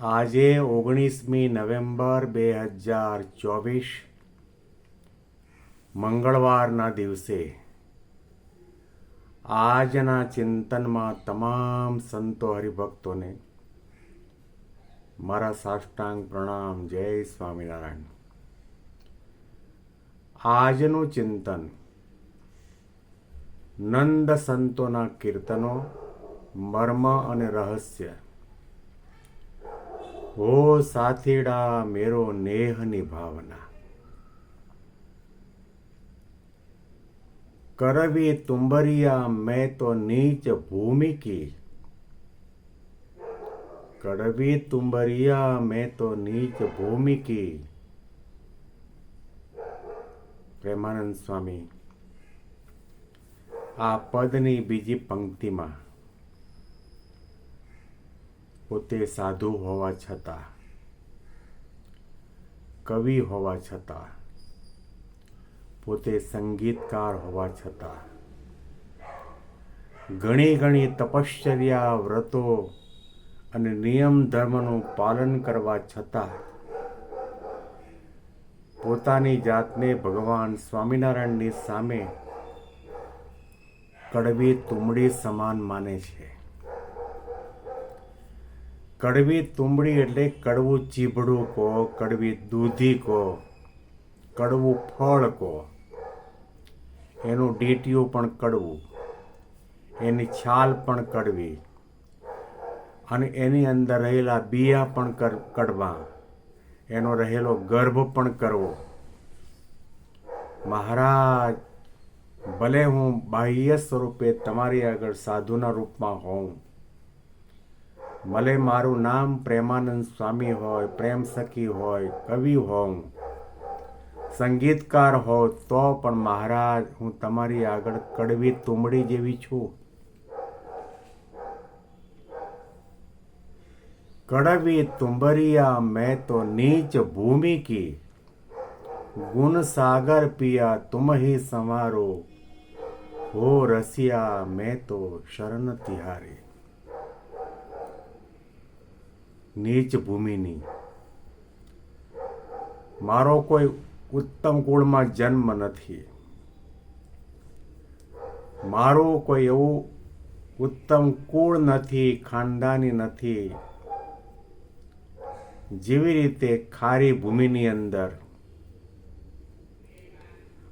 આજે 19મી નવેમ્બર 2024 મંગળવારના દિવસે આજના ચિંતનમાં તમામ સંતો હરિભક્તોને મારા સાષ્ટાંગ પ્રણામ. જય સ્વામિનારાયણ. આજનું ચિંતન નંદ સંતોના કીર્તનો, મર્મ અને રહસ્ય. હો સાથીડા મેરો નેહની ભાવના, કરવી તુંબરિયા મેં તો નીચ ભૂમિ કી. કડવી તુંબરિયા મેં તો નીચ ભૂમિ કી. પ્રેમાનંદ સ્વામી આ પદની બીજી પંક્તિમાં પોતે સાધુ હોવા છતાં, કવિ હોવા છતાં, પોતે સંગીતકાર હોવા છતાં, ઘણી તપશ્ચર્યા, વ્રતો અને નિયમ ધર્મનું પાલન કરવા છતાં પોતાની જાતને ભગવાન સ્વામિનારાયણની સામે કડવી તુંબડી સમાન માને છે. કડવી તુંબડી એટલે કડવું ચીભડું કહો, કડવી દૂધી કહો, કડવું ફળ કહો. એનું ડીટીયું પણ કડવું, એની છાલ પણ કડવી, અને એની અંદર રહેલા બિયા પણ કડવા, એનો રહેલો ગર્ભ પણ કરવો. મહારાજ, ભલે હું બાહ્ય સ્વરૂપે તમારી આગળ સાધુના રૂપમાં હોઉં, ભલે મારું નામ પ્રેમાનંદ સ્વામી હોય, પ્રેમ સખી હોય, કવિ હોઉં, સંગીતકાર હોઉં, તો પણ મહારાજ હું તમારી આગળ કડવી તુંબડી જેવી છું. કડવી તુંબરિયા મેં તો નીચ ભૂમિ કી. ગુણ સાગર પિયા તુમ હી સંવારો. હો રસિયા મેં તો શરણ તિહારી. નીચ ભૂમિની, મારો કોઈ ઉત્તમ કુળમાં જન્મ નથી. મારું કોઈ એવું ઉત્તમ કુળ નથી, ખાનદાની નથી. જેવી રીતે ખારી ભૂમિની અંદર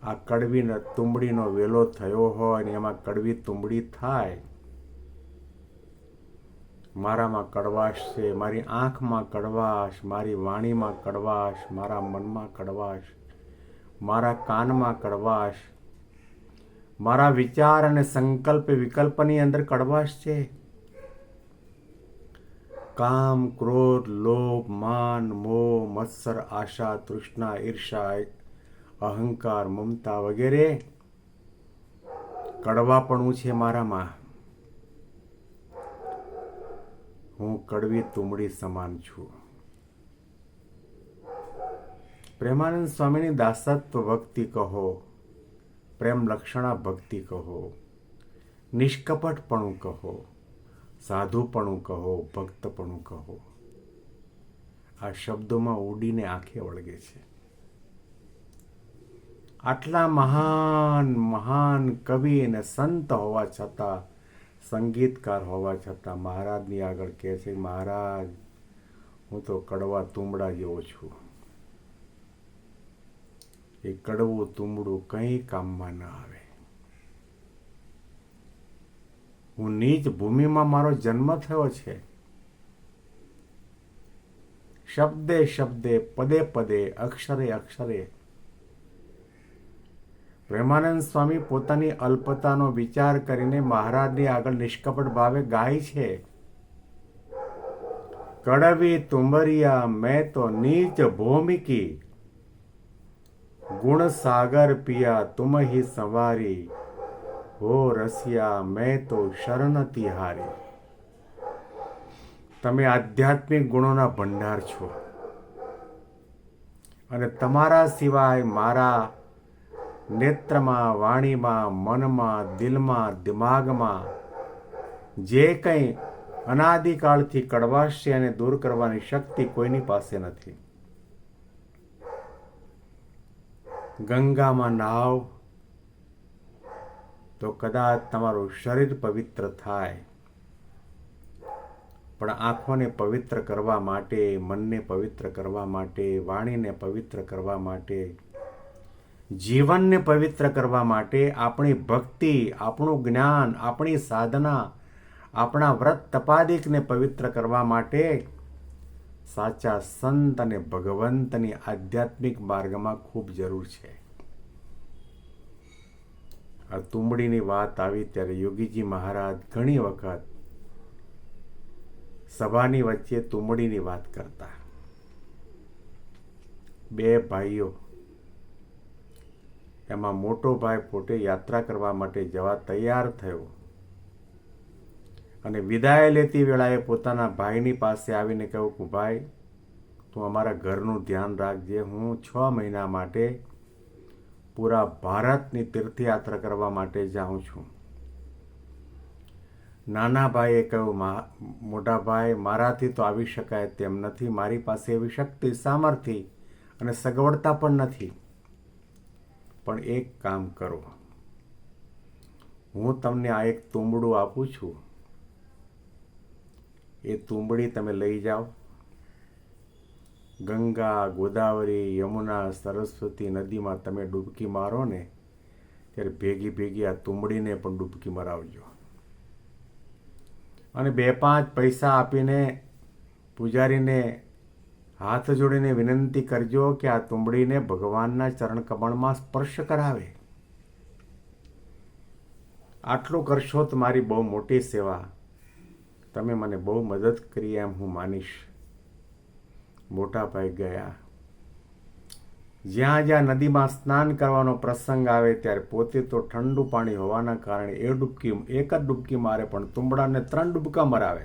આ કડવી તુંબડીનો વેલો થયો હોય અને એમાં કડવી તુંબડી થાય. મારામાં કડવાશ છે, મારી આંખમાં કડવાશ, મારી વાણીમાં કડવાશ, મારા મનમાં કડવાશ, મારા કાનમાં કડવાશ, મારા વિચાર અને સંકલ્પ વિકલ્પની અંદર કડવાશ છે. કામ, ક્રોધ, લોભ, માન, મોહ, મત્સર, આશા, તૃષ્ણા, ઈર્ષા, અહંકાર, મમતા વગેરે કડવાપણું છે મારામાં. હું કડવી તુંબડી સમાન છું. પ્રેમાનંદ સ્વામીની દાસત્વ ભક્તિ કહો, પ્રેમ લક્ષણા ભક્તિ કહો, નિષ્કપટપણું કહો, સાધુપણું કહો, ભક્તપણું કહો, આ શબ્દોમાં ઉડીને આંખે વળગે છે. આટલા મહાન કવિ અને સંત હોવા છતાં, સંગીતકાર હોવા છતાં મહારાજની આગળ કહે છે, મહારાજ હું તો કડવા તુંબડા જેવો છું. એ કડવું તુંબડું કંઈ કામમાં ન આવે. હું નીચ ભૂમિમાં મારો જન્મ થયો છે. શબ્દે શબ્દે, પદે પદે, અક્ષરે અક્ષરે પ્રેમાનંદ સ્વામી પોતાની અલ્પતાનો વિચાર કરીને મહારાજની આગળ નિષ્કપટ ભાવે ગાય છે. કડવી તુંબરિયા મેં તો નીચ ભૂમિ કી. ગુણ સાગર પિયા તુમ હી સંવારી. હો રસિયા મેં તો શરણ તિહારી. તમે આધ્યાત્મિક ગુણોના ભંડાર છો, અને તમારા સિવાય મારા નેત્રમાં, વાણીમાં, મનમાં, દિલમાં, દિમાગમાં જે કંઈ અનાદિકાળથી કડવાશ છે અને દૂર કરવાની શક્તિ કોઈની પાસે નથી. ગંગામાં નહાવ તો કદાચ તમારું શરીર પવિત્ર થાય, પણ આંખોને પવિત્ર કરવા માટે, મનને પવિત્ર કરવા માટે, વાણીને પવિત્ર કરવા માટે, જીવનને પવિત્ર કરવા માટે, આપણી ભક્તિ, આપણું જ્ઞાન, આપણી સાધના, આપણા વ્રત તપાદિકને પવિત્ર કરવા માટે સાચા સંત અને ભગવંતની આધ્યાત્મિક માર્ગમાં ખૂબ જરૂર છે. આ તુંબડીની વાત આવી ત્યારે યોગીજી મહારાજ ઘણી વખત સભાની વચ્ચે તુંબડીની વાત કરતા. બે ભાઈઓ, એમાં મોટો ભાઈ પોતે યાત્રા કરવા માટે જવા તૈયાર થયો અને વિદાય લેતી વેળાએ પોતાના ભાઈની પાસે આવીને કહ્યું કે ભાઈ, તું અમારા ઘરનું ધ્યાન રાખજે. હું 6 મહિના માટે પૂરા ભારતની તીર્થયાત્રા કરવા માટે જાઉં છું. નાના ભાઈએ કહ્યું, મોટા ભાઈ, મારાથી તો આવી શકાય તેમ નથી. મારી પાસે એવી શક્તિ, સામર્થ્ય અને સગવડતા પણ નથી. પણ એક કામ કરો, હું તમને આ એક તુંબડું આપું છું. એ તુંબડી તમે લઈ જાઓ. ગંગા, ગોદાવરી, યમુના, સરસ્વતી નદીમાં તમે ડૂબકી મારો ને ત્યારે ભેગી ભેગી આ તુંબડીને પણ ડૂબકી મરાવજો. અને 2-5 પૈસા આપીને પૂજારીને હાથ જોડીને વિનંતી કરજો કે આ તુંબડીને ભગવાનના ચરણ કમળમાં સ્પર્શ કરાવે. આટલું કરશો તો મારી બહુ મોટી સેવા, તમે મને બહુ મદદ કરી એમ હું માનીશ. મોટા ભાઈ ગયા. જ્યાં જ્યાં નદીમાં સ્નાન કરવાનો પ્રસંગ આવે ત્યારે પોતે તો ઠંડુ પાણી હોવાના કારણે એક જ ડૂબકી મારે, પણ તુંબડાને 3 ડૂબકા મરાવે.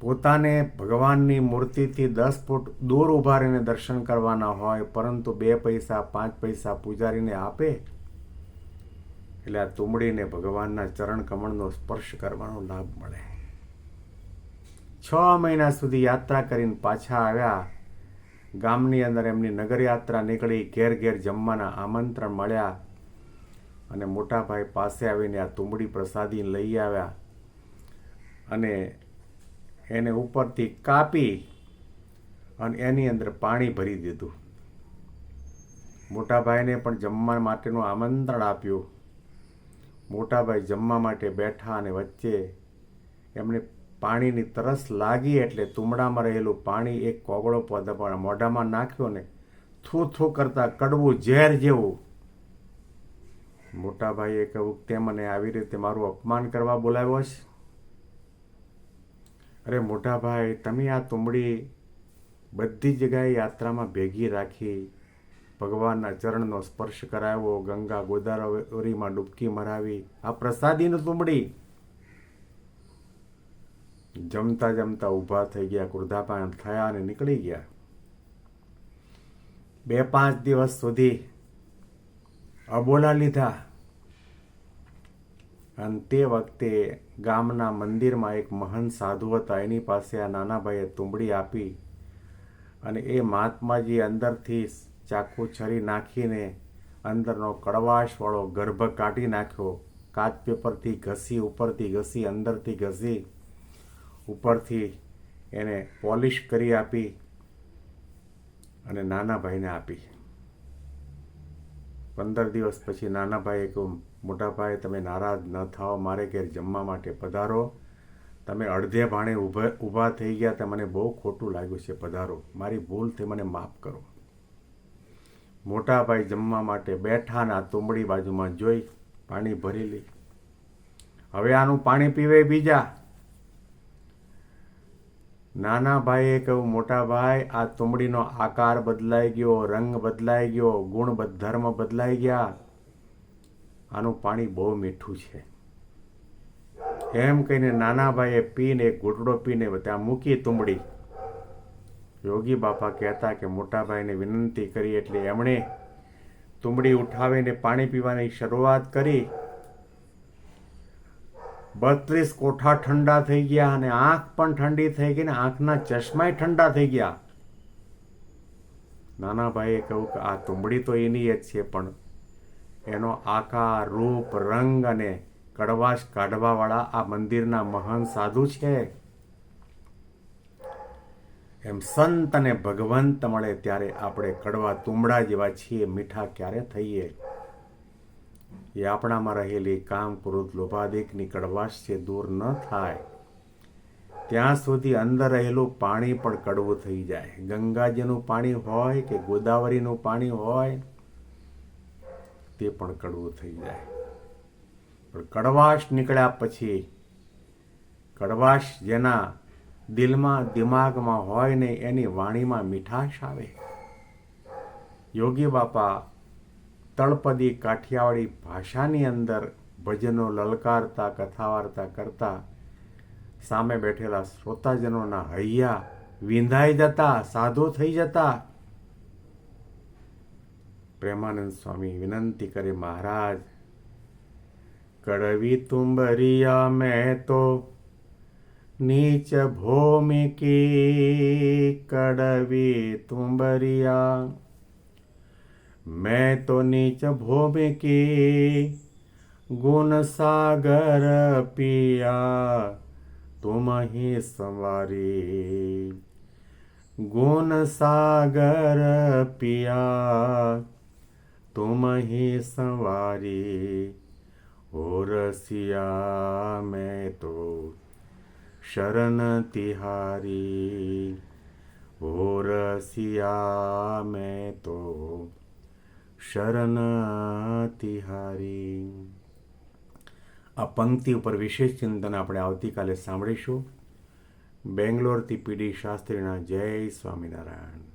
પોતાને ભગવાનની મૂર્તિથી 10 ફૂટ દૂર ઊભા રહીને દર્શન કરવાના હોય, પરંતુ 2 પૈસા 5 પૈસા પૂજારીને આપે એટલે આ તુંબડીને ભગવાનના ચરણ કમળનો સ્પર્શ કરવાનો લાભ મળે. 6 મહિના સુધી યાત્રા કરીને પાછા આવ્યા. ગામની અંદર એમની નગર યાત્રા નીકળી. ઘેર ઘેર જમવાના આમંત્રણ મળ્યા અને મોટાભાઈ પાસે આવીને આ તુંબડી પ્રસાદી લઈ આવ્યા અને એને ઉપરથી કાપી અને એની અંદર પાણી ભરી દીધું. મોટાભાઈને પણ જમવા માટેનું આમંત્રણ આપ્યું. મોટાભાઈ જમવા માટે બેઠા અને વચ્ચે એમને પાણીની તરસ લાગી એટલે તુંબડામાં રહેલું પાણી એક કોગળો પણ મોઢામાં નાખ્યો ને થૂ થૂ કરતા કડવું ઝેર જેવું. મોટાભાઈએ કહ્યું, તે મને આવી રીતે મારું અપમાન કરવા બોલાવ્યો છે? અરે મોટાભાઈ, તમે આ તુંબડી બધી જગ્યાએ યાત્રામાં ભેગી રાખી, ભગવાનના ચરણનો સ્પર્શ કરાવ્યો, ગંગા ગોદાવરીમાં ડૂબકી મરાવી, આ પ્રસાદીની તુંબડી. જમતા જમતા ઊભા થઈ ગયા, ક્રોધાપાન થયા અને નીકળી ગયા. 2-5 દિવસ સુધી અબોલા લીધા અને તે વખતે ગામના મંદિરમાં એક મહાન સાધુ હતા. એની પાસે આ નાના ભાઈએ તુંબડી આપી અને એ મહાત્માજી અંદરથી ચાકુ છરી નાખીને અંદરનો કડવાશવાળો ગર્ભ કાઢી નાખ્યો. કાચ પેપરથી ઘસી, ઉપરથી ઘસી, અંદરથી ઘસી, ઉપરથી એને પોલિશ કરી આપી અને નાના ભાઈને આપી. 15 દિવસ પછી નાના ભાઈએ કહ્યું, મોટા ભાઈ, તમે નારાજ ન થાઓ, મારે ઘેર જમવા માટે પધારો. તમે અડધે ભાણે ઊભા થઈ ગયા, તે મને બહુ ખોટું લાગ્યું છે, પધારો. મારી ભૂલ થઈ, મને માફ કરો. મોટા ભાઈ જમવા માટે બેઠા ને આ તુંબડી બાજુમાં જોઈ, પાણી ભરી લી. હવે આનું પાણી પીવે બીજા. નાના ભાઈએ કહ્યું, મોટા ભાઈ, આ તુંબડીનો આકાર બદલાઈ ગયો, રંગ બદલાઈ ગયો, ગુણ ધર્મ બદલાઈ ગયા. આનું પાણી બહુ મીઠું છે. એમ કહીને નાના ભાઈએ પીને એક ઘૂંટડો પીને ત્યાં મૂકી તુંબડી. યોગી બાપા કહેતા કે મોટા ભાઈને વિનંતી કરી એટલે એમણે તુંબડી ઉઠાવીને પાણી પીવાની શરૂઆત કરી 32 કોઠા ઠંડા થઈ ગયા અને આંખ પણ ઠંડી થઈ ગઈ ને આંખના ચશ્માય ઠંડા થઈ ગયા. નાના ભાઈએ કહ્યું કે આ તુંબડી તો એની જ છે, પણ એનો આકાર, રૂપ, રંગ અને કડવાશ કાઢવાવાળા આ મંદિરના મહાન સાધુ છે. એમ સંત અને ભગવંત મળે ત્યારે આપણે કડવા તુંબડા જેવા છીએ, મીઠા ક્યારે થઈએ? એ આપણામાં રહેલી કામ, ક્રોધ, લોભાદિકની કડવાશ છે દૂર ન થાય ત્યાં સુધી અંદર રહેલું પાણી પણ કડવું થઈ જાય. ગંગાજીનું પાણી હોય કે ગોદાવરીનું પાણી હોય તે પણ કડવું થઈ જાય. પણ કડવાશ નીકળ્યા પછી, કડવાશ જેના દિલમાં દિમાગમાં હોય ને એની વાણીમાં મીઠાશ આવે. યોગી બાપા તળપદી કાઠિયાવાડી ભાષાની અંદર ભજનો લલકારતા, કથા વાર્તા કરતા સામે બેઠેલા શ્રોતાજનોના હૈયા વિંધાઈ જતા, સાધુ થઈ જતા. પ્રેમાનંદ સ્વામી વિનંતી કરે, મહારાજ કડવી તુંબરિયા મેં તો નીચ ભૂમિ કી, કડવી તુંબરિયા मैं तो नीच भूमि की, गुण सागर पिया तुम ही संवारी. गुण सागर पिया तुम ही संवारी. ओ रसिया मैं तो शरण तिहारी. ओ रसिया मैं तो શરણ તિહારી. આ પંક્તિ ઉપર વિશેષ ચિંતન આપણે આવતીકાલે સાંભળીશું. બેંગ્લોરથી પીડી શાસ્ત્રીના જય સ્વામિનારાયણ.